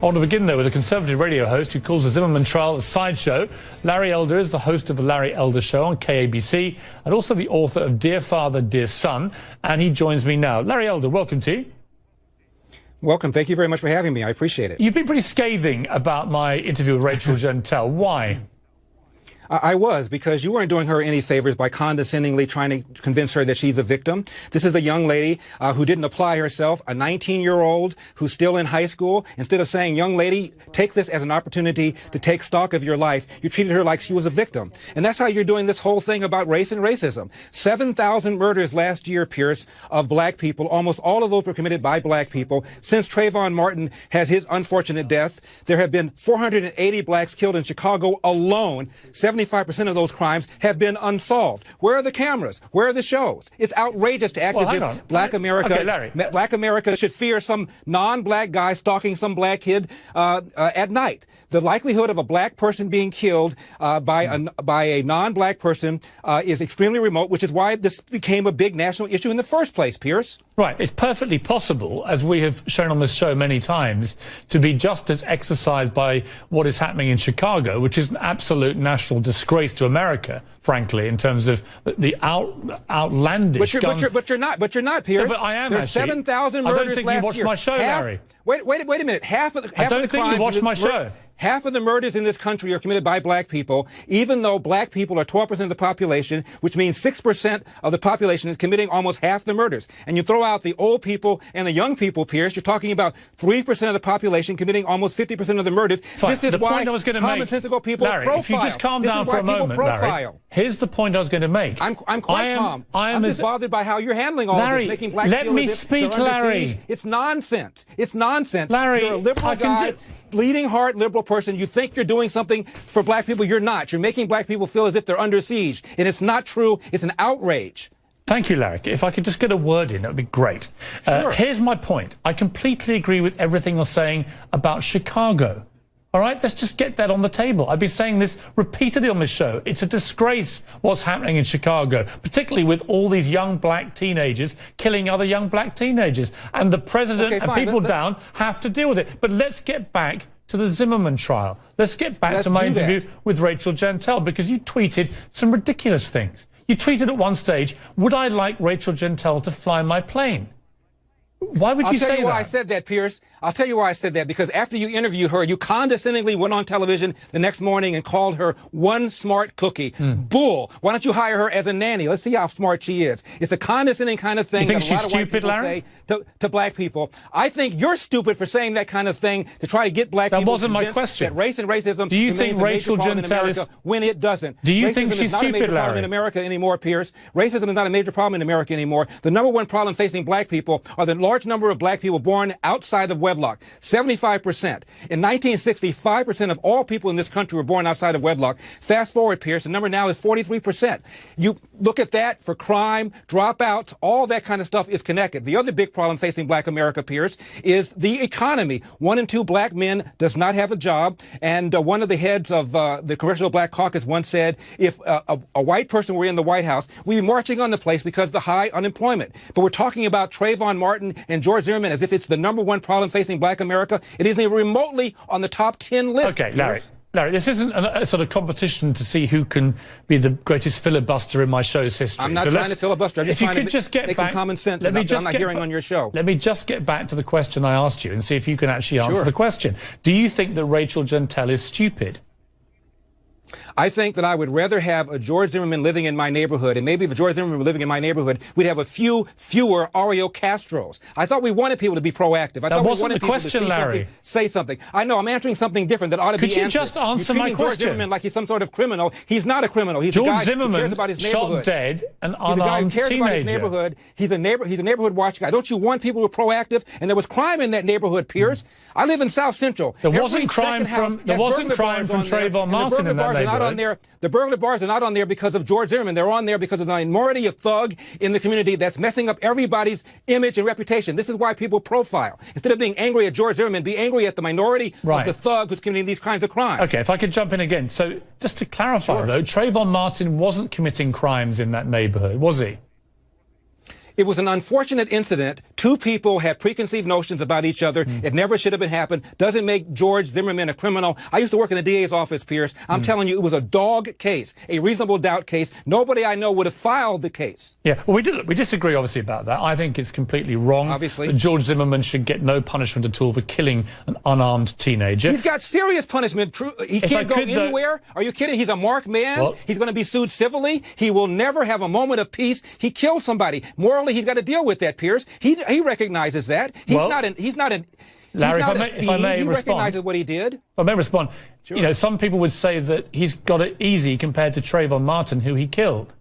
I want to begin, though, with a Conservative radio host who calls the Zimmerman trial a sideshow. Larry Elder is the host of The Larry Elder Show on KABC and also the author of Dear Father, Dear Son, and he joins me now. Larry Elder, welcome to you. Welcome. Thank you very much for having me. I appreciate it. You've been pretty scathing about my interview with Rachel Jeantel. Why? I was, because you weren't doing her any favors by condescendingly trying to convince her that she's a victim. This is a young lady who didn't apply herself, a 19-year-old who's still in high school. Instead of saying, young lady, take this as an opportunity to take stock of your life, you treated her like she was a victim. And that's how you're doing this whole thing about race and racism. 7,000 murders last year, Piers, of black people. Almost all of those were committed by black people. Since Trayvon Martin has his unfortunate death, there have been 480 blacks killed in Chicago alone. 75% of those crimes have been unsolved. Where are the cameras? Where are the shows? It's outrageous to act as if Black America should fear some non-black guy stalking some black kid at night. The likelihood of a black person being killed by a non-black person is extremely remote, which is why this became a big national issue in the first place, Piers. Right. It's perfectly possible, as we have shown on this show many times, to be just as exercised by what is happening in Chicago, which is an absolute national disgrace to America, frankly, in terms of the outlandish. But you're not, Piers. No, but I am. There's 7,000 murders last year. I don't think you watched my show, Larry. Wait a minute. I don't think you watched my show. Half of the murders in this country are committed by black people, even though black people are 12% of the population, which means 6% of the population is committing almost half the murders. And you throw out the old people and the young people, Piers, you're talking about 3% of the population committing almost 50% of the murders. Fine. This is why commonsensical people Larry, profile. if you just calm down for a moment, Larry, here's the point I was going to make. I'm quite calm. I'm just bothered by how you're handling all of this, making black people let me speak, Larry. It's nonsense. It's nonsense. Larry, you're a liberal guy. Bleeding heart liberal person. You think you're doing something for black people. You're not. You're making black people feel as if they're under siege. And it's not true. It's an outrage. Thank you, Larry. If I could just get a word in, that would be great. Sure. Here's my point. I completely agree with everything you're saying about Chicago. All right, let's just get that on the table. I've been saying this repeatedly on this show. It's a disgrace what's happening in Chicago, particularly with all these young black teenagers killing other young black teenagers. And the president and people down have to deal with it. But let's get back to the Zimmerman trial. Let's get back to my interview with Rachel Jeantel, because you tweeted some ridiculous things. You tweeted at one stage, would I like Rachel Jeantel to fly my plane? Why would you say that? I'll tell you why I said that, Piers. I'll tell you why I said that. Because after you interviewed her, you condescendingly went on television the next morning and called her one smart cookie. Bull. Why don't you hire her as a nanny? Let's see how smart she is. It's a condescending kind of thing that a lot of white people say to black people. I think you're stupid for saying that kind of thing to try to get black people to wasn't my question. That race and racism do you think Rachel Jeantel is when it doesn't? Do you racism think she's stupid, Larry? Racism is not a major problem in America anymore, Piers. Racism is not a major problem in America anymore. The number one problem facing black people are the large number of black people born outside of wedlock. 75%. In 1960, 5% of all people in this country were born outside of wedlock. Fast forward, Piers, the number now is 43%. You look at that for crime, dropouts, all that kind of stuff is connected. The other big problem facing black America, Piers, is the economy. 1 in 2 black men does not have a job. And one of the heads of the Congressional Black Caucus once said, if a white person were in the White House, we'd be marching on the place because of the high unemployment. But we're talking about Trayvon Martin and George Zimmerman as if it's the number one problem facing black America. It isn't even remotely on the top 10 list. Okay, Larry, this isn't a sort of competition to see who can be the greatest filibuster in my show's history. I'm not trying to filibuster. I'm just trying to make some common sense. I'm not hearing on your show. Let me just get back to the question I asked you and see if you can actually answer the question. Do you think that Rachel Jeantel is stupid? I think that I would rather have a George Zimmerman living in my neighborhood, and maybe if a George Zimmerman were living in my neighborhood, we'd have fewer Oreo Castros. I thought we wanted people to be proactive. That wasn't the question, Larry. Say something. I know, I'm answering something different that ought to be answered. Could you just answer my question? George Zimmerman like he's some sort of criminal. He's not a criminal. He's George a guy Zimmerman who cares about his neighborhood. Shot dead an unarmed He's a guy who cares teenager. About his neighborhood. He's a neighborhood watch guy. Don't you want people who are proactive? And there was crime in that neighborhood, Piers. I live in South Central. There wasn't crime from Trayvon Martin in that neighborhood. The burglar bars are not on there because of George Zimmerman. They're on there because of the minority of thug in the community that's messing up everybody's image and reputation. This is why people profile. Instead of being angry at George Zimmerman, be angry at the minority of the thug who's committing these kinds of crimes. Okay, if I could jump in again. So just to clarify, though, Trayvon Martin wasn't committing crimes in that neighborhood, was he? It was an unfortunate incident. Two people had preconceived notions about each other. It never should have been happened. Doesn't make George Zimmerman a criminal. I used to work in the DA's office, Piers. I'm telling you, it was a dog case, a reasonable doubt case. Nobody I know would have filed the case. Yeah, well, we disagree, obviously, about that. I think it's completely wrong. Obviously. That George Zimmerman should get no punishment at all for killing an unarmed teenager. He's got serious punishment. He can't go anywhere. Are you kidding? He's a marked man. Well, he's going to be sued civilly. He will never have a moment of peace. He killed somebody. Morally, he's got to deal with that, Piers. He recognizes that. He's not an Larry, if I may he respond. recognizes what he did. If I may respond. Sure. You know, some people would say that he's got it easy compared to Trayvon Martin, who he killed.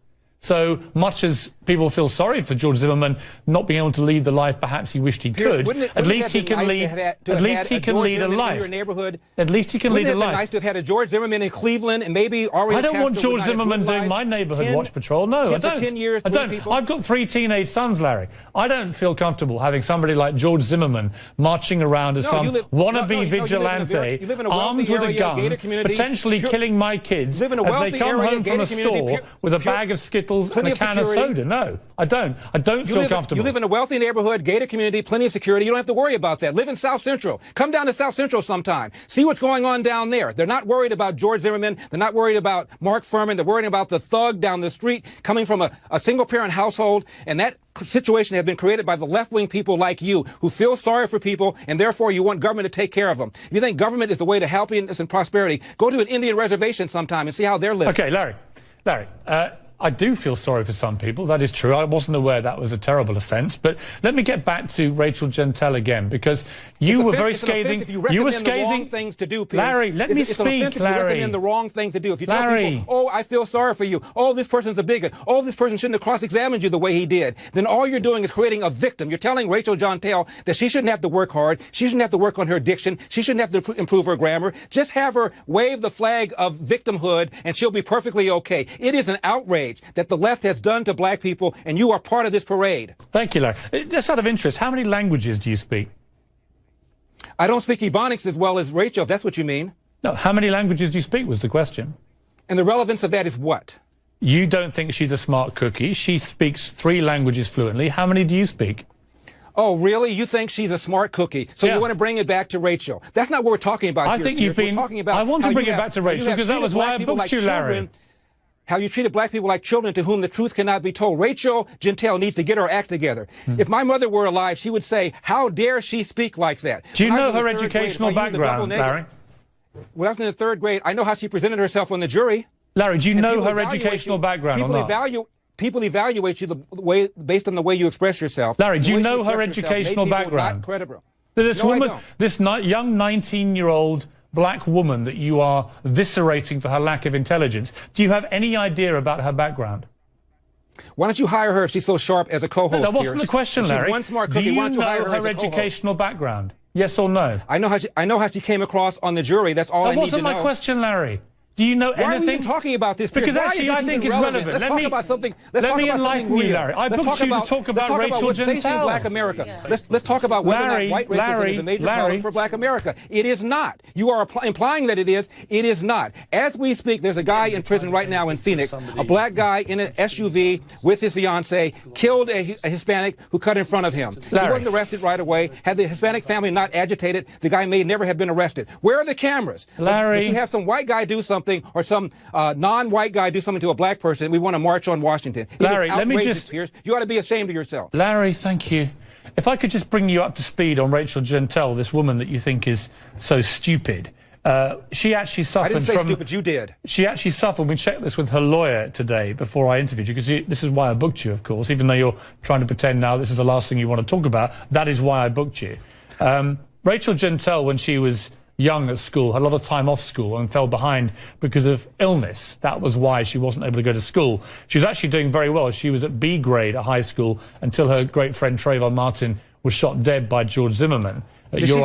So much as people feel sorry for George Zimmerman not being able to lead the life perhaps he wished he could, at least he can lead a life. At least he can lead a life. Wouldn't it have been nice to have had a George Zimmerman in Cleveland and maybe already? I don't want George Zimmerman doing my neighborhood watch patrol. No, I don't. 10 years, I don't. I've got 3 teenage sons, Larry. I don't feel comfortable having somebody like George Zimmerman marching around as some wannabe vigilante, armed with a gun, potentially killing my kids as they come home from a store with a bag of Skittles and a can of soda. No, I don't. I don't feel comfortable. You live in a wealthy neighborhood, gated community, plenty of security. You don't have to worry about that. Live in South Central. Come down to South Central sometime. See what's going on down there. They're not worried about George Zimmerman. They're not worried about Mark Furman. They're worried about the thug down the street coming from a single-parent household. And that situation has been created by the left-wing people like you who feel sorry for people, and therefore you want government to take care of them. If you think government is the way to happiness and prosperity, go to an Indian reservation sometime and see how they're living. Okay, Larry, I do feel sorry for some people. That is true. I wasn't aware that was a terrible offence. But let me get back to Rachel Gentile again, because you were very scathing. You were scathing. The wrong things to do, Piers. Larry, let me speak, Larry. You recommend the wrong things to do. If you tell people, oh, I feel sorry for you. Oh, this person's a bigot. Oh, this person shouldn't have cross-examined you the way he did. Then all you're doing is creating a victim. You're telling Rachel Gentile that she shouldn't have to work hard. She shouldn't have to work on her diction. She shouldn't have to improve her grammar. Just have her wave the flag of victimhood, and she'll be perfectly okay. It is an outrage that the left has done to black people, and you are part of this parade. Thank you, Larry. Just out of interest, how many languages do you speak? I don't speak Ebonics as well as Rachel, if that's what you mean. No, how many languages do you speak was the question. And the relevance of that is what? You don't think she's a smart cookie. She speaks 3 languages fluently. How many do you speak? Oh, really? You think she's a smart cookie? So you want to bring it back to Rachel? That's not what we're talking about. I think you've been. I want to bring it back to Rachel because that was why I booked you, Larry. How you treated black people like children to whom the truth cannot be told. Rachel Gentile needs to get her act together. If my mother were alive, she would say, how dare she speak like that? Do you know her educational background, Larry? When I was in the 3rd grade, I know how she presented herself on the jury. Larry, do you know her educational background or not? People evaluate you based on the way you express yourself. Larry, do you know her educational background? This woman, this young 19-year-old black woman that you are eviscerating for her lack of intelligence, do you have any idea about her background? Why don't you hire her if she's so sharp as a co-host? That wasn't the question, Larry. She's one smart cookie. Do you Why don't you hire know her educational background? Yes or no? I know how she came across on the jury. That's all I need to know. That wasn't my question, Larry. Do you know anything? Why are we even talking about this? Because actually, I think it's relevant. Let's talk about something. Let me enlighten you, Larry. I booked you to talk about Rachel Gentile. Black America. Let's talk about whether or not white racism is a major problem for black America. It is not. You are implying that it is. It is not. As we speak, there's a guy in prison right now in Phoenix, a black guy in an SUV with his fiancée, killed a Hispanic who cut in front of him. He wasn't arrested right away. Had the Hispanic family not agitated, the guy may never have been arrested. Where are the cameras? Larry. If you have some white guy do something or some non-white guy do something to a black person, we want to march on Washington. Larry, let me just... Piers. You ought to be ashamed of yourself. Larry, thank you. If I could just bring you up to speed on Rachel Gentile, this woman that you think is so stupid. She actually suffered I didn't say stupid, you did. She actually suffered. We checked this with her lawyer today before I interviewed you, because this is why I booked you, of course, even though you're trying to pretend now this is the last thing you want to talk about. That is why I booked you. Rachel Gentile, when she was young at school, had a lot of time off school and fell behind because of illness. That was why she wasn't able to go to school. She was actually doing very well. She was at B grade at high school until her great friend Trayvon Martin was shot dead by George Zimmerman. Wait a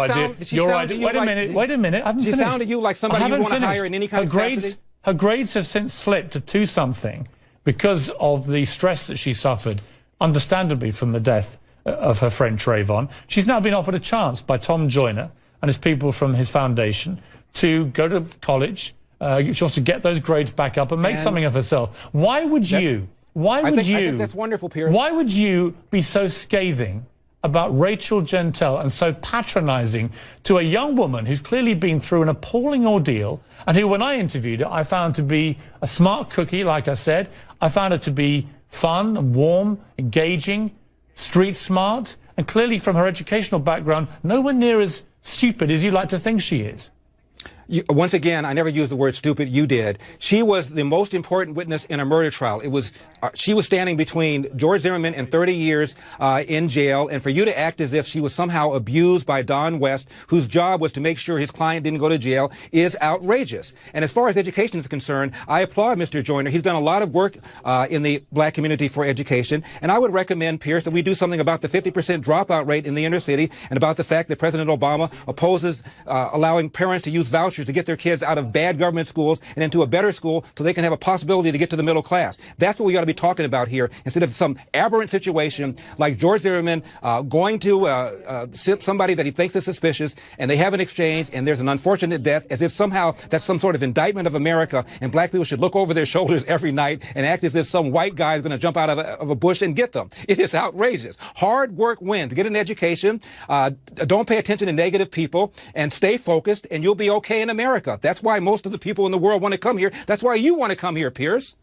minute. I haven't finished. She sounded to you like somebody you want to hire in any kind of capacity? Her grades have since slipped to 2-something because of the stress that she suffered, understandably, from the death of her friend Trayvon. She's now been offered a chance by Tom Joyner and his people from his foundation to go to college. She wants to get those grades back up and make something of herself. Why would you Why would I think that's wonderful, Piers. Why would you be so scathing about Rachel Jeantel and so patronizing to a young woman who's clearly been through an appalling ordeal and who, when I interviewed her, I found to be a smart cookie, like I said. I found her to be fun and warm, engaging, street smart, and clearly from her educational background, nowhere near as stupid as you like to think she is. Once again, I never used the word stupid. You did. She was the most important witness in a murder trial. It was she was standing between George Zimmerman and 30 years in jail, and for you to act as if she was somehow abused by Don West, whose job was to make sure his client didn't go to jail, is outrageous. And as far as education is concerned, I applaud Mr. Joyner. He's done a lot of work in the black community for education, and I would recommend, Pierce, that we do something about the 50% dropout rate in the inner city and about the fact that President Obama opposes allowing parents to use vouchers to get their kids out of bad government schools and into a better school so they can have a possibility to get to the middle class. That's what we ought to be talking about here, instead of some aberrant situation like George Zimmerman going to somebody that he thinks is suspicious, and they have an exchange, and there's an unfortunate death, as if somehow that's some sort of indictment of America, and black people should look over their shoulders every night and act as if some white guy is going to jump out of a bush and get them. It is outrageous. Hard work wins. Get an education. Don't pay attention to negative people, and stay focused, and you'll be okay in America. That's why most of the people in the world want to come here. That's why you want to come here, Piers.